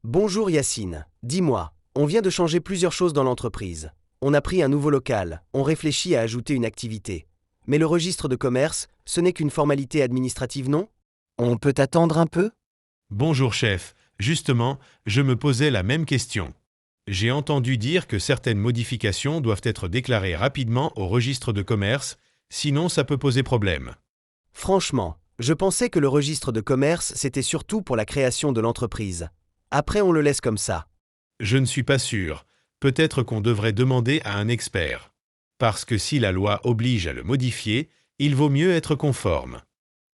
Bonjour Yacine, dis-moi, on vient de changer plusieurs choses dans l'entreprise. On a pris un nouveau local, on réfléchit à ajouter une activité. Mais le registre de commerce, ce n'est qu'une formalité administrative, non? On peut attendre un peu? Bonjour chef, justement, je me posais la même question. J'ai entendu dire que certaines modifications doivent être déclarées rapidement au registre de commerce, sinon ça peut poser problème. Franchement, je pensais que le registre de commerce, c'était surtout pour la création de l'entreprise. Après, on le laisse comme ça. Je ne suis pas sûr. Peut-être qu'on devrait demander à un expert. Parce que si la loi oblige à le modifier, il vaut mieux être conforme.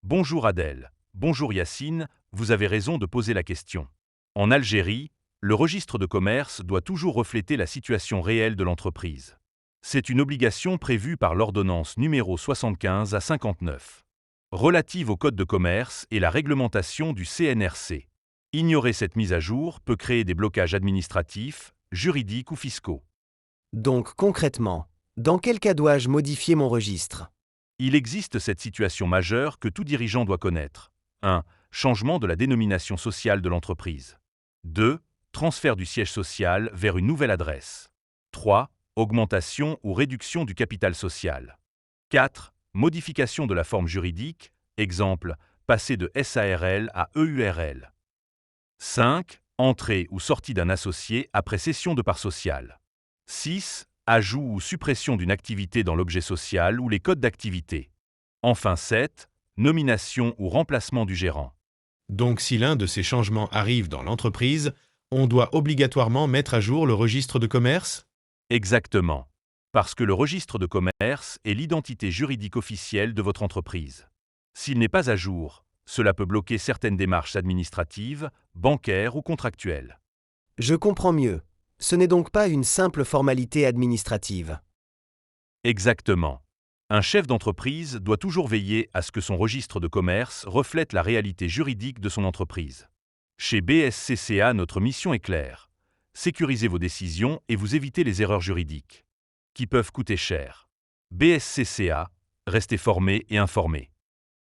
Bonjour Adèle. Bonjour Yacine, vous avez raison de poser la question. En Algérie, le registre de commerce doit toujours refléter la situation réelle de l'entreprise. C'est une obligation prévue par l'ordonnance numéro 75 à 59, relative au code de commerce et la réglementation du CNRC. Ignorer cette mise à jour peut créer des blocages administratifs, juridiques ou fiscaux. Donc concrètement, dans quel cas dois-je modifier mon registre? Il existe cette situation majeure que tout dirigeant doit connaître. 1. Changement de la dénomination sociale de l'entreprise. 2. Transfert du siège social vers une nouvelle adresse. 3. Augmentation ou réduction du capital social. 4. Modification de la forme juridique, exemple, passer de SARL à EURL. 5. Entrée ou sortie d'un associé après cession de parts sociales. 6. Ajout ou suppression d'une activité dans l'objet social ou les codes d'activité. Enfin 7. Nomination ou remplacement du gérant. Donc si l'un de ces changements arrive dans l'entreprise, on doit obligatoirement mettre à jour le registre de commerce? Exactement. Parce que le registre de commerce est l'identité juridique officielle de votre entreprise. S'il n'est pas à jour, cela peut bloquer certaines démarches administratives, bancaires ou contractuelles. Je comprends mieux. Ce n'est donc pas une simple formalité administrative. Exactement. Un chef d'entreprise doit toujours veiller à ce que son registre de commerce reflète la réalité juridique de son entreprise. Chez BSCCA, notre mission est claire. Sécurisez vos décisions et vous évitez les erreurs juridiques, qui peuvent coûter cher. BSCCA, restez formés et informés.